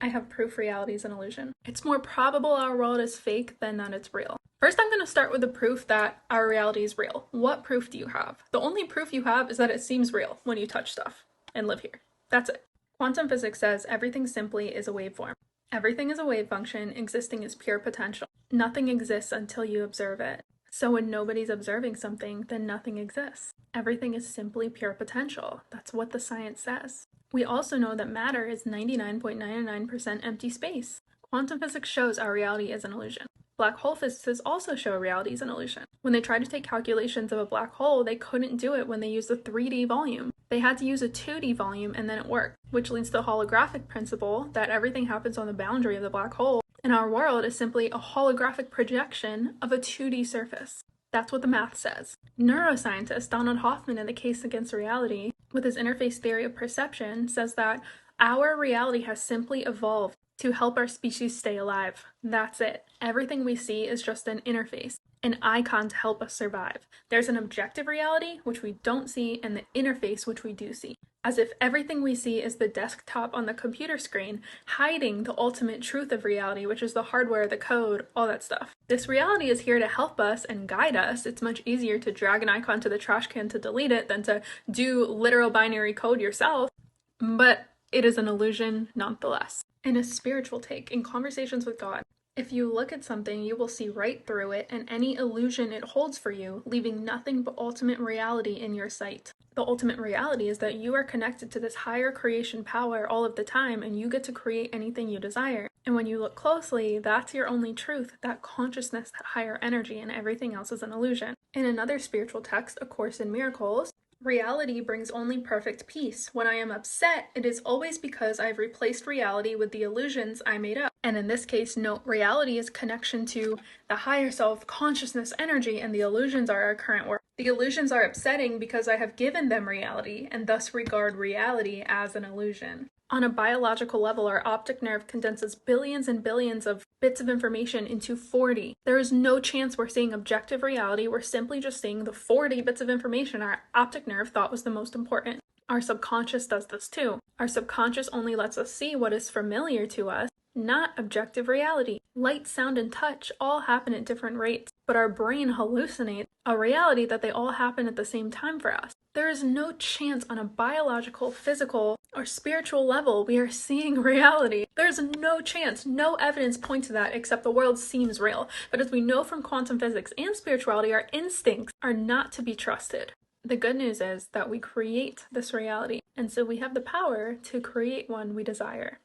I have proof reality is an illusion. It's more probable our world is fake than that it's real. First, I'm going to start with the proof that our reality is real. What proof do you have? The only proof you have is that it seems real when you touch stuff and live here. That's it. Quantum physics says everything simply is a waveform. Everything is a wave function, existing is pure potential. Nothing exists until you observe it. So when nobody's observing something, then nothing exists. Everything is simply pure potential. That's what the science says. We also know that matter is 99.99% empty space. Quantum physics shows our reality is an illusion. Black hole physicists also show reality is an illusion. When they tried to take calculations of a black hole, they couldn't do it when they used a 3D volume. They had to use a 2D volume and then it worked, which leads to the holographic principle that everything happens on the boundary of the black hole, and our world is simply a holographic projection of a 2D surface. That's what the math says. Neuroscientist Donald Hoffman, in the Case Against Reality, with his interface theory of perception, says that our reality has simply evolved to help our species stay alive. That's it. Everything we see is just an interface, an icon to help us survive. There's an objective reality, which we don't see, and the interface, which we do see. As if everything we see is the desktop on the computer screen, hiding the ultimate truth of reality, which is the hardware, the code, all that stuff. This reality is here to help us and guide us. It's much easier to drag an icon to the trash can to delete it than to do literal binary code yourself, but it is an illusion nonetheless. In a spiritual take, in conversations with God, if you look at something, you will see right through it and any illusion it holds for you, leaving nothing but ultimate reality in your sight. The ultimate reality is that you are connected to this higher creation power all of the time, and you get to create anything you desire. And when you look closely, that's your only truth, that consciousness, that higher energy, and everything else is an illusion. In another spiritual text, A Course in Miracles, reality brings only perfect peace. When I am upset, it is always because I've replaced reality with the illusions I made up. And in this case, note reality is connection to the higher self, consciousness, energy, and the illusions are our current world. The illusions are upsetting because I have given them reality and thus regard reality as an illusion. On a biological level, our optic nerve condenses billions and billions of bits of information into 40. There is no chance we're seeing objective reality. We're simply just seeing the 40 bits of information our optic nerve thought was the most important. Our subconscious does this too. Our subconscious only lets us see what is familiar to us, not objective reality. Light, sound, and touch all happen at different rates, but our brain hallucinates a reality that they all happen at the same time for us. There is no chance on a biological, physical, or spiritual level we are seeing reality. There's no chance, no evidence points to that except the world seems real. But as we know from quantum physics and spirituality, our instincts are not to be trusted. The good news is that we create this reality, and so we have the power to create one we desire.